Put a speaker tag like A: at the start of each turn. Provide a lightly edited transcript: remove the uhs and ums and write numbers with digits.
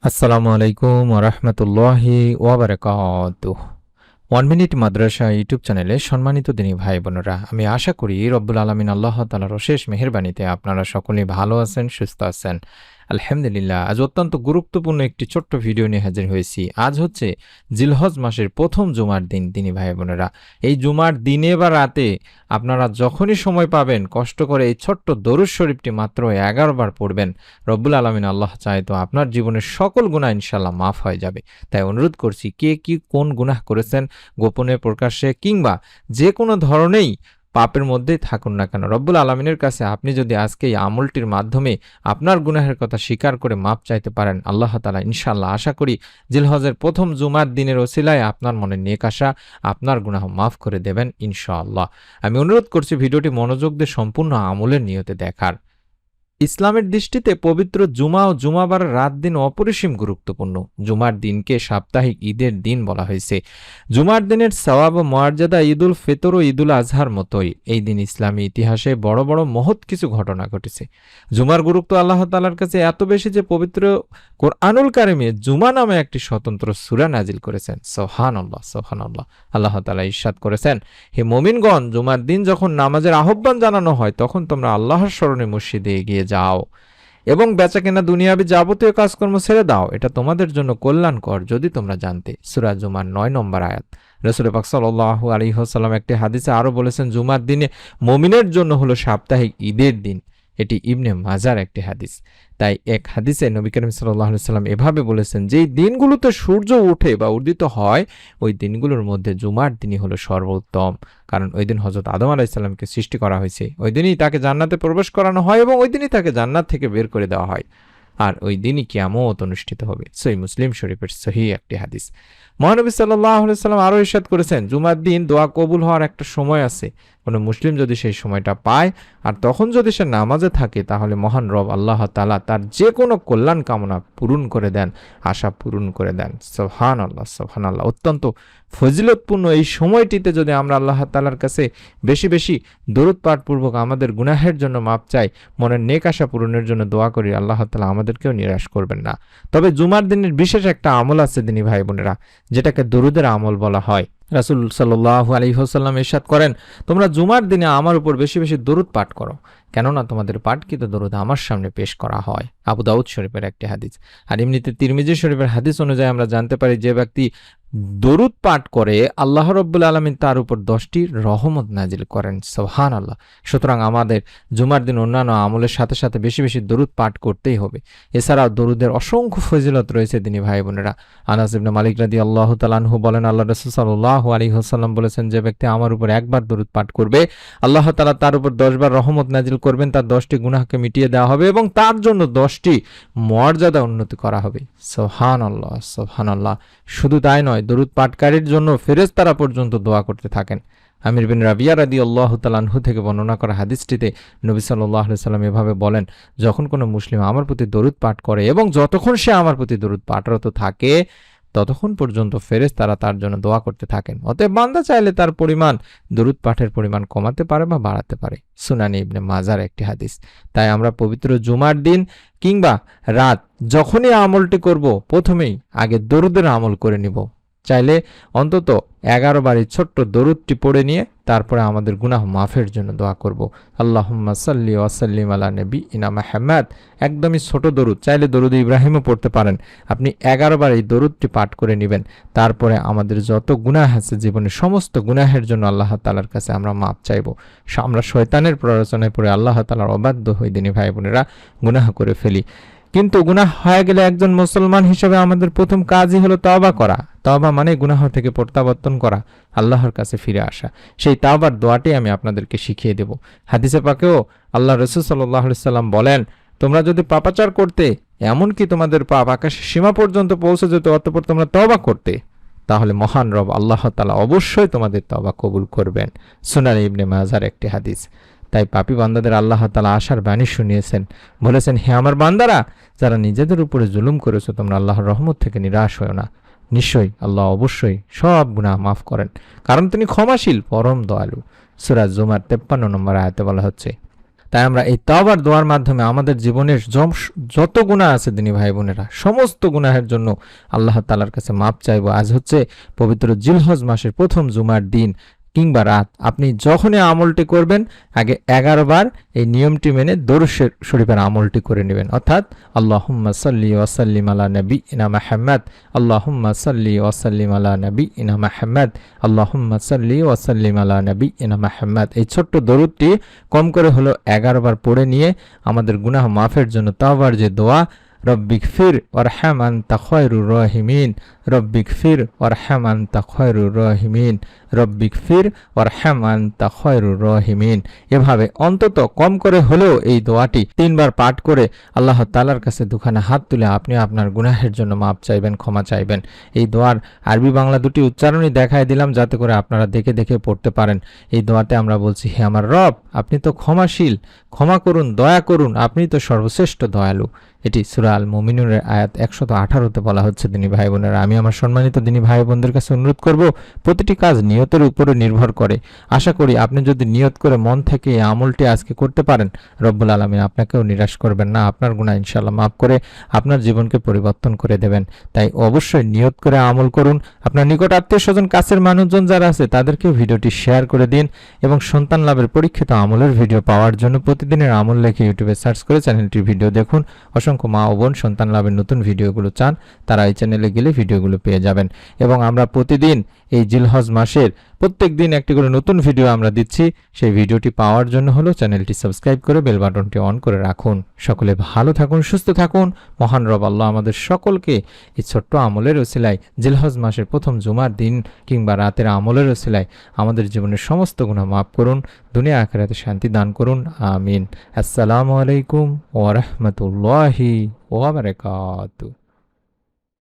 A: আসসালামু আলাইকুম ওরহমতুল্লাহি ওয়াবারাকাতুহ। 1 মিনিট মাদ্রাসা ইউটিউব চ্যানেলে সম্মানিত দিনী ভাই বোনেরা, আমি আশা করি রব্বুল আলমিন আল্লাহ তাআলার অশেষ মেহেরবানিতে আপনারা সকলেই ভালো আছেন, সুস্থ আছেন। আলহামদুলিল্লাহ। আজ অত্যন্ত গুরুত্বপূর্ণ একটি ছোট্ট ভিডিও নিয়ে হাজির হয়েছি। আজ হচ্ছে জিলহজ মাসের প্রথম জুমার দিন। দিনী ভাই বোনেরা, এই জুমার দিনে বা রাতে আপনারা যখনই সময় পাবেন কষ্ট করে এই ছোট্ট দরুদ শরীফটি মাত্র 11 বার পড়বেন। রব্বুল আলমিন আল্লাহ চায় তো আপনার জীবনের সকল গুনাহ ইনশাল্লাহ মাফ হয়ে যাবে। তাই অনুরোধ করছি, কে কি কোন গুনাহ করেছেন, গোপনে প্রকাশ্যে কিংবা যে কোনো ধরনেই পাপের মধ্যেই থাকুন না কেন, রব্বুল আলমিনের কাছে আপনি যদি আজকে এই আমলটির মাধ্যমে আপনার গুনাহের কথা স্বীকার করে মাপ চাইতে পারেন, আল্লাহ তাআলা ইনশাআল্লাহ আশা করি জিলহজের প্রথম জুমার দিনের ওসিলায় আপনার মনে নেক আশা, আপনার গুনাহ মাফ করে দেবেন ইনশাআল্লাহ। আমি অনুরোধ করছি ভিডিওটি মনোযোগ দিয়ে সম্পূর্ণ আমলের নিয়তে দেখার। ইসলামের দৃষ্টিতে পবিত্র জুমা ও জুমাবার রাত দিন অপরিসীম গুরুত্বপূর্ণ। জুমার দিনকে সাপ্তাহিক ঈদের দিন বলা হয়েছে। জুমার দিনের সওয়াব ও মর্যাদা ঈদুল ফিতর ও ঈদুল আজহার মতোই। এই দিন ইসলামী ইতিহাসে বড় বড় মহৎ কিছু ঘটনা ঘটেছে। জুমার গুরুত্ব আল্লাহ তাআলার কাছে এত বেশি যে পবিত্র কোরআনুল কারিমে জুমা নামে একটি স্বতন্ত্র সূরা নাজিল করেছেন। সুবহানাল্লাহ, সুবহানাল্লাহ। আল্লাহ তাআলা ইরশাদ করেছেন, হে মুমিনগণ, জুমার দিন যখন নামাজের আহ্বান জানানো হয় তখন তোমরা আল্লাহর স্মরণে মসজিদে এগিয়ে যাও এবং বেচাকেনা দুনিয়াবি যাবতীয় কাজকর্ম ছেড়ে দাও। এটা তোমাদের জন্য কল্যাণকর যদি তোমরা জানতে। সূরা জুমার 9 নম্বর আয়াত। রাসূল পাক সাল্লাল্লাহু আলাইহি ওয়াসাল্লাম একটি হাদিসে আরো বলেছেন, জুমার দিনে মুমিনের জন্য হলো সাপ্তাহিক ঈদের দিন। এটি ইবনে মাজার একটি হাদিস। তাই এক হাদিসে নবী করিম সাল্লাল্লাহু আলাইহি ওয়াসাল্লাম এভাবে বলেছেন, যেই দিনগুলোতে সূর্য ওঠে বা উদিত হয় ওই দিনগুলোর মধ্যে জুমার দিনই হলো সর্বোত্তম। কারণ ওই দিন হযরত আদম আলাইহিস সালামকে সৃষ্টি করা হয়েছে, ওই দিনই তাকে জান্নাতে প্রবেশ করানো হয় এবং ওই দিনই তাকে জান্নাত থেকে বের করে দেওয়া হয়। আর ওই দিনই কিয়ামত অনুষ্ঠিত হবে। সহিহ মুসলিম শরীফের সহিহ একটি হাদিস। মহানবী সাল্লাল্লাহু আলাইহি ওয়াসাল্লাম আরও ইরশাদ করেছেন, জুমার দিন দোয়া কবুল হওয়ার একটা সময় আছে। কোনো মুসলিম যদি সেই সময়টা পায় আর তখন যদি সে নামাজে থাকে, তাহলে মহান রব আল্লাহ তাআলা তার যে কোনো কল্যাণ কামনা পূরণ করে দেন, আশা পূরণ করে দেন। সুবহানাল্লাহ, সুবহানাল্লাহ। অত্যন্ত ফজিলতপূর্ণ এই সময়টিতে যদি আমরা আল্লাহ তাআলার কাছে বেশি বেশি দরুদ পাঠপূর্বক আমাদের গুনাহের জন্য মাপ চাই, মনের নেক আশা পূরণের জন্য দোয়া করি, আল্লাহ তাআলা আমাদেরকেও নিরাশ করবেন না। তবে জুমার দিনের বিশেষ একটা আমল আছে দিনী ভাই বোনেরা, যেটাকে দরুদের আমল বলা হয়। রাসূল সাল্লাল্লাহু আলাইহি ওয়াসাল্লাম ইরশাদ করেন, তোমরা জুমার দিনে আমার উপর বেশি বেশি দরুদ পাঠ করো, কেননা তোমাদের পাঠকৃত দরুদ আমার সামনে পেশ করা হয়। আবু দাউদ শরীফের একটি হাদিস। আর এমনিতে তিরমিজি শরীফের হাদিস অনুযায়ী আমরা জানতে পারি, যে ব্যক্তি দরুদ পাঠ করে আল্লাহ রাব্বুল আলামিন তার উপর 10টি রহমত নাজিল করেন। সুবহানাল্লাহ। সুতরাং আমাদের জুমার দিন অন্যান্য আমলের সাথে সাথে বেশি বেশি দরুদ পাঠ করতেই হবে। এছাড়াও দরুদের অসংখ্য ফজিলত রয়েছে দিনী ভাই বোনেরা। আনাস ইবনে মালিক রাদিয়াল্লাহু তাআলা আনহু বলেন, আল্লাহ রাসূল সাল্লাল্লাহু আলাইহি ওয়াসাল্লাম বলেছেন, যে ব্যক্তি আমার উপর একবার দরুদ পাঠ করবে, আল্লাহ তাআলা তার উপর 10 বার রহমত নাজিল করবেন, তার 10টি গুনাহকে মিটিয়ে দেওয়া হবে এবং তার জন্য 10টি মর্যাদা উন্নতি করা হবে। সুবহানাল্লাহ, সুবহানাল্লাহ। শুধু তাই নয়, দরুদ পাঠকারীর জন্য ফেরেশতারা পর্যন্ত দোয়া করতে থাকেন। আমির বিন রাবিয়া রাদিয়াল্লাহু তাআলা আনহু থেকে বর্ণনা করা হাদিসটিতে নবী সাল্লাল্লাহু আলাইহি ওয়াসাল্লাম এভাবে বলেন, যখন কোনো মুসলিম আমার প্রতি দরুদ পাঠ করে এবং যতক্ষণ সে আমার প্রতি দরুদ পাঠরত থাকে ততক্ষণ পর্যন্ত ফেরেশতারা তার জন্য দোয়া করতে থাকেন। অতএব বান্দা চাইলে তার পরিমাণ, দরুদ পাঠের পরিমাণ কমাতে পারে বা বাড়াতে পারে। সুনানি ইবনে মাজার একটি হাদিস। তাই আমরা পবিত্র জুমার দিন কিংবা রাত যখনই আমলটি করব, প্রথমেই আগে দরুদের আমল করে নিব। চাইলে অন্তত 11 বার এই ছোট্ট দরুদটি পড়ে নিয়ে তারপরে আমাদের গুনাহ মাফের জন্য দোয়া করব। আল্লাহুম্মা সাল্লি ওয়া সাল্লিম আলা নবিয়িনা মুহাম্মদ। একদমই ছোট দরুদ, চাইলে দরুদ ইব্রাহিমও পড়তে পারেন। আপনি 11 বার এই দরুদটি পাঠ করে নেবেন। তারপরে আমাদের যত গুনাহ আছে জীবনের সমস্ত গুনাহের জন্য আল্লাহ তাআলার কাছে আমরা মাপ চাইব। আমরা শয়তানের প্ররোচনায় পড়ে আল্লাহ তাআলার অবাধ্য হই দিনী ভাই বোনেরা, গুনাহ করে ফেলি। কিন্তু গুনাহ হয়ে গেলে একজন মুসলমান হিসেবে আমাদের প্রথম কাজই হলো তওবা করা। তওবা মানে গুনাহ থেকে প্রত্যাবর্তন করা, আল্লাহর কাছে ফিরে আসা। সেই তওবার দোয়াটি আমি আপনাদেরকে শিখিয়ে দেব। হাদিসে পাকেও আল্লাহ রাসূল সাল্লাল্লাহু আলাইহি সাল্লাম বলেন, তোমরা যদি পাপাচার করতে, এমনকি তোমাদের পাপ আকাশের সীমা পর্যন্ত পৌঁছে যেত, অতঃপর তোমরা তওবা করতে, তাহলে মহান রব আল্লাহ তাআলা অবশ্যই তোমাদের তওবা কবুল করবেন। সুনান ইবনে মাজার একটি হাদিস। তাই পাপী বান্দাদের আল্লাহ তাআলা আশার বাণী শুনিয়েছেন, বলেছেন, হে আমার বান্দারা, যারা নিজেদের উপরে জুলুম করেছো, তোমরা আল্লাহর রহমত থেকে নিরাশ হও না। নিশ্চয়ই আল্লাহ অবশ্যই সব গুনাহ মাফ করেন, কারণ তিনি ক্ষমাশীল, পরম দয়ালু। সূরা জুমার 53 নম্বর আয়াতে বলা হচ্ছে। তাই আমরা এই তওবার দোয়ার মাধ্যমে আমাদের জীবনের যত গুনাহ আছে দিনী ভাই বোনেরা, সমস্ত গুনাহের জন্য আল্লাহ তাআলার কাছে মাপ চাইবো। আজ হচ্ছে পবিত্র জিলহজ মাসের প্রথম জুমার দিন কিংবা রাত। আপনি যখনই আমলটি করবেন আগে 11 বার এই নিয়মটি মেনে দরুদ শরীফের আমলটি করে নেবেন, অর্থাৎ আল্লাহুম্মা সাল্লি ওয়া সাল্লিম আলা নবিয়িনা মুহাম্মদ, আল্লাহুম্মা সাল্লি ওয়া সাল্লিম আলা নবিয়িনা মুহাম্মদ, আল্লাহুম্মা সাল্লি ওয়া সাল্লিম আলা নবিয়িনা মুহাম্মদ। এই ছোট্ট দরুদটি কম করে হলো 11 বার পড়ে নিয়ে আমাদের গুনাহ মাফের জন্য তাওবার যে দোয়া, রব্বিগফির ওয়ারহাম আনতা খায়রুর রাহিমিন, রব্বিগফির ওয়ারহাম আনতা খায়রুর রাহিমিন, রব্বিগফির ওয়ারহাম আনতা খায়রুর রাহিমিন, এভাবে অন্তত কম করে হলেও এই দোয়াটি 3 বার পাঠ করে আল্লাহ তাআলার কাছে দুখানা হাত তুলে আপনি আপনার গুনাহের জন্য মাপ চাইবেন, ক্ষমা চাইবেন। এই দোয়ার আরবি বাংলা দুটি উচ্চারণই দেখায় দিলাম যাতে করে আপনারা দেখে দেখে পড়তে পারেন। এই দোয়াতে আমরা বলছি, হে আমার রব, আপনি তো ক্ষমাশীল, ক্ষমা করুন, দয়া করুন, আপনি তো সর্বশ্রেষ্ঠ দয়ালু। এটি সূরা আল মুমিনুনের আয়াত 118তে বলা হচ্ছে। দিনী ভাই বোনেরা, আমি আমার সম্মানিত দিনী ভাই বোনদের কাছে অনুরোধ করব, প্রতিটি কাজ নিয়তের উপরে নির্ভর করে। আশা করি আপনি যদি নিয়ত করে মন থেকে এই আমলটি আজকে করতে পারেন, রব্বুল আলামিন আপনাকেও নিরাশ করবেন না, আপনার গুনাহ ইনশাআল্লাহ মাফ করে আপনার জীবনকে পরিবর্তন করে দেবেন। তাই অবশ্যই নিয়ত করে আমল করুন। আপনার নিকট আত্মীয় স্বজন, কাছের মানুষজন যারা আছে তাদেরকে ভিডিওটি শেয়ার করে দিন এবং সন্তান লাভের পরীক্ষিত আমলের ভিডিও পাওয়ার জন্য প্রতিদিনের আমল লেখে ইউটিউবে সার্চ করে চ্যানেলটির ভিডিও দেখুন। অসংখ্য মা ও বোন সন্তান লাভের নতুন ভিডিওগুলো চান, তারা এই চ্যানেলে গেলে ভিডিওগুলো পেয়ে যাবেন। এবং আমরা প্রতিদিন এই জিলহজ মাসের প্রত্যেক দিন একটি করে নতুন ভিডিও আমরা দিচ্ছি। সেই ভিডিওটি পাওয়ার জন্য হলো চ্যানেলটি সাবস্ক্রাইব করে বেল বাটনটি অন করে রাখুন। সকলে ভালো থাকুন, সুস্থ থাকুন। মহান রব আল্লাহ আমাদের সকলকে এই ছোট্ট আমলের ওসিলায়, জিলহজ মাসের প্রথম জুমার দিন কিংবা রাতের আমলের ওসিলায় আমাদের জীবনের সমস্ত গুনাহ মাফ করুন, দুনিয়া আখিরাতে শান্তি দান করুন। আমিন। আসসালামু আলাইকুম ওয়া রাহমাতুল্লাহি ওয়া বারাকাতুহু।